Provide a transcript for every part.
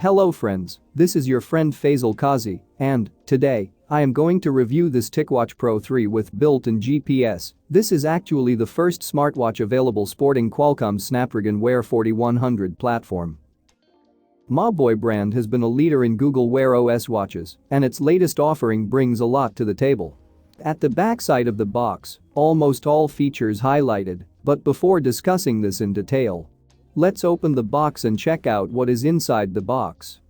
Hello friends, this is your friend Faisal Qazi, and today, I am going to review this TicWatch Pro 3 with built-in GPS. This is actually the first smartwatch available sporting Qualcomm's Snapdragon Wear 4100 platform. Mobvoi brand has been a leader in Google Wear OS watches, and its latest offering brings a lot to the table. At the backside of the box, almost all features highlighted, but before discussing this in detail, let's open the box and check out what is inside the box.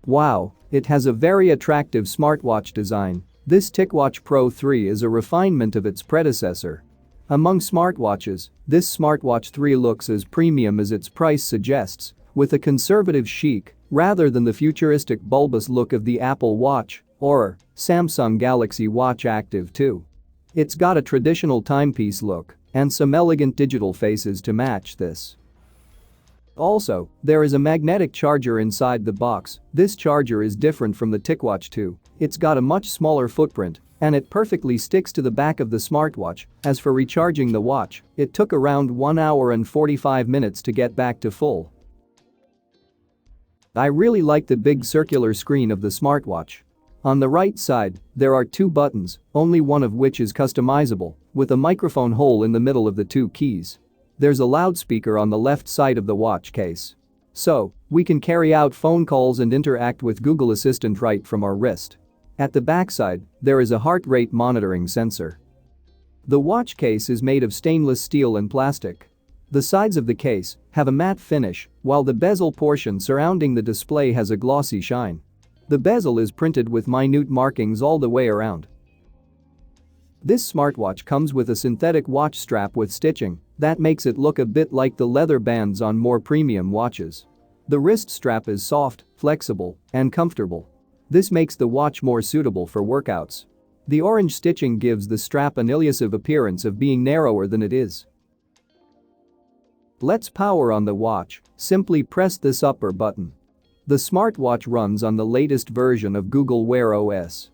Wow, it has a very attractive smartwatch design. This TicWatch Pro 3 is a refinement of its predecessor. Among smartwatches, this smartwatch 3 looks as premium as its price suggests, with a conservative chic rather than the futuristic bulbous look of the Apple Watch or Samsung Galaxy Watch Active 2. It's got a traditional timepiece look and some elegant digital faces to match this. Also, there is a magnetic charger inside the box. This charger is different from the TicWatch 2. It's got a much smaller footprint, and it perfectly sticks to the back of the smartwatch. As for recharging the watch, it took around 1 hour and 45 minutes to get back to full. I really like the big circular screen of the smartwatch. On the right side, there are 2 buttons, only one of which is customizable, with a microphone hole in the middle of the 2 keys. There's a loudspeaker on the left side of the watch case. So, we can carry out phone calls and interact with Google Assistant right from our wrist. At the backside, there is a heart rate monitoring sensor. The watch case is made of stainless steel and plastic. The sides of the case have a matte finish, while the bezel portion surrounding the display has a glossy shine. The bezel is printed with minute markings all the way around. This smartwatch comes with a synthetic watch strap with stitching that makes it look a bit like the leather bands on more premium watches. The wrist strap is soft, flexible, and comfortable. This makes the watch more suitable for workouts. The orange stitching gives the strap an elusive appearance of being narrower than it is. Let's power on the watch. Simply press this upper button. The smartwatch runs on the latest version of Google Wear OS.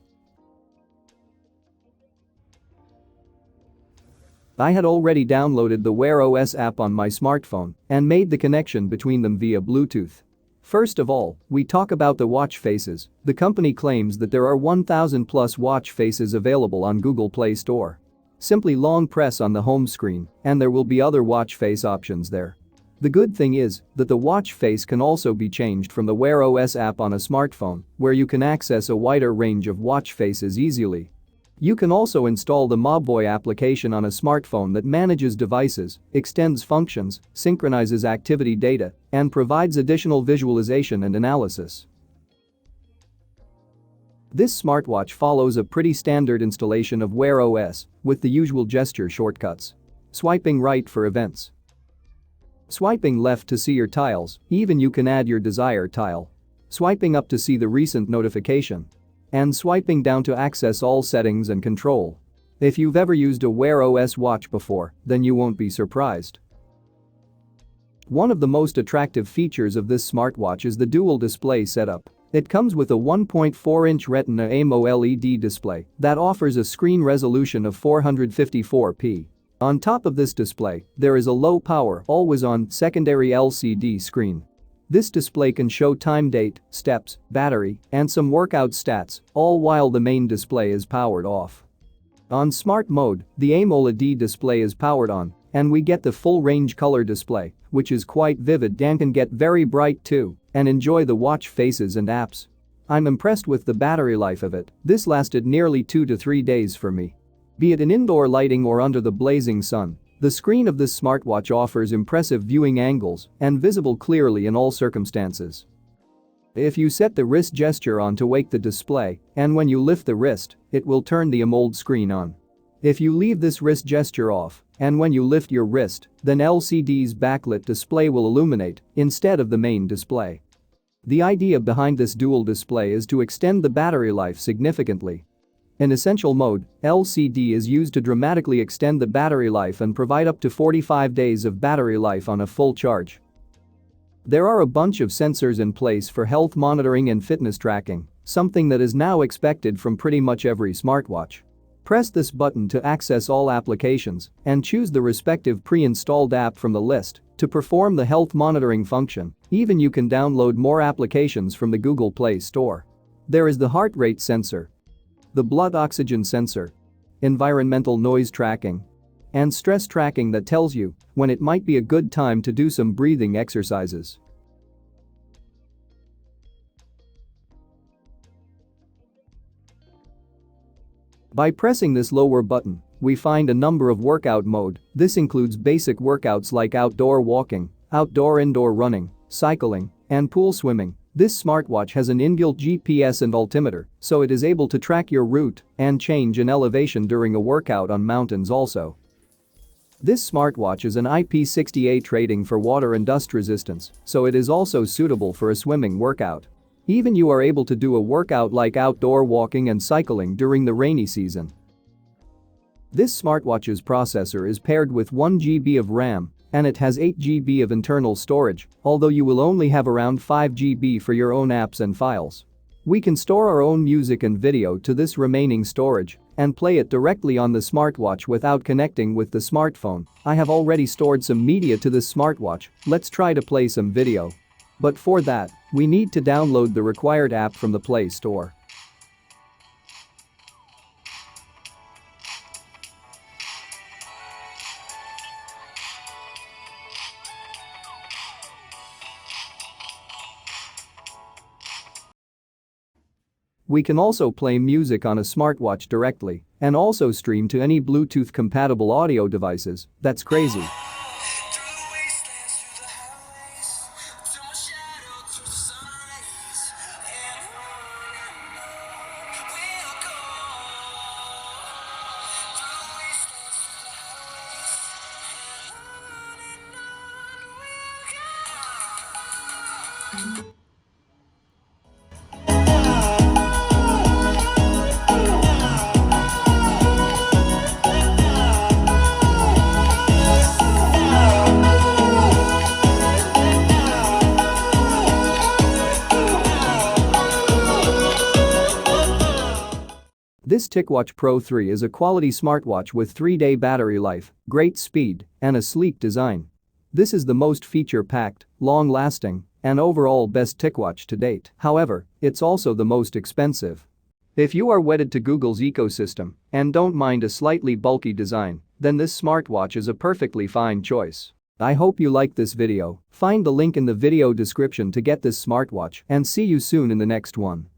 I had already downloaded the Wear OS app on my smartphone and made the connection between them via Bluetooth. First of all, we talk about the watch faces. The company claims that there are 1,000 plus watch faces available on Google Play Store. Simply long press on the home screen and there will be other watch face options there. The good thing is that the watch face can also be changed from the Wear OS app on a smartphone, where you can access a wider range of watch faces easily. You can also install the Mobvoi application on a smartphone that manages devices, extends functions, synchronizes activity data, and provides additional visualization and analysis. This smartwatch follows a pretty standard installation of Wear OS with the usual gesture shortcuts. Swiping right for events. Swiping left to see your tiles, even you can add your desired tile. Swiping up to see the recent notification. And swiping down to access all settings and control. If you've ever used a Wear OS watch before, then you won't be surprised. One of the most attractive features of this smartwatch is the dual display setup. It comes with a 1.4-inch Retina AMOLED display that offers a screen resolution of 454p. On top of this display, there is a low-power, always-on secondary LCD screen. This display can show time, date, steps, battery, and some workout stats, all while the main display is powered off. On smart mode, the AMOLED display is powered on, and we get the full-range color display, which is quite vivid and can get very bright too, and enjoy the watch faces and apps. I'm impressed with the battery life of it. This lasted nearly 2 to 3 days for me. Be it in indoor lighting or under the blazing sun, the screen of this smartwatch offers impressive viewing angles and visible clearly in all circumstances. If you set the wrist gesture on to wake the display, and when you lift the wrist, it will turn the AMOLED screen on. If you leave this wrist gesture off, and when you lift your wrist, then LCD's backlit display will illuminate instead of the main display. The idea behind this dual display is to extend the battery life significantly. In essential mode, LCD is used to dramatically extend the battery life and provide up to 45 days of battery life on a full charge. There are a bunch of sensors in place for health monitoring and fitness tracking, something that is now expected from pretty much every smartwatch. Press this button to access all applications and choose the respective pre-installed app from the list To perform the health monitoring function, even you can download more applications from the Google Play Store. There is the heart rate sensor, the blood oxygen sensor, environmental noise tracking, and stress tracking that tells you when it might be a good time to do some breathing exercises. By pressing this lower button, we find a number of workout mode. This includes basic workouts like outdoor walking, indoor running, cycling, and pool swimming. This smartwatch has an inbuilt GPS and altimeter, so it is able to track your route and change in elevation during a workout on mountains also. This smartwatch is an IP68 rating for water and dust resistance, so it is also suitable for a swimming workout. Even you are able to do a workout like outdoor walking and cycling during the rainy season. This smartwatch's processor is paired with 1 GB of RAM and it has 8 GB of internal storage, although you will only have around 5 GB for your own apps and files. We can store our own music and video to this remaining storage and play it directly on the smartwatch without connecting with the smartphone. I have already stored some media to this smartwatch. Let's try to play some video. But for that, we need to download the required app from the Play Store. We can also play music on a smartwatch directly and also stream to any Bluetooth-compatible audio devices. That's crazy. This TicWatch Pro 3 is a quality smartwatch with 3-day battery life, great speed, and a sleek design. This is the most feature-packed, long-lasting, and overall best TicWatch to date. However, it's also the most expensive. If you are wedded to Google's ecosystem and don't mind a slightly bulky design, then this smartwatch is a perfectly fine choice. I hope you liked this video. Find the link in the video description to get this smartwatch and see you soon in the next one.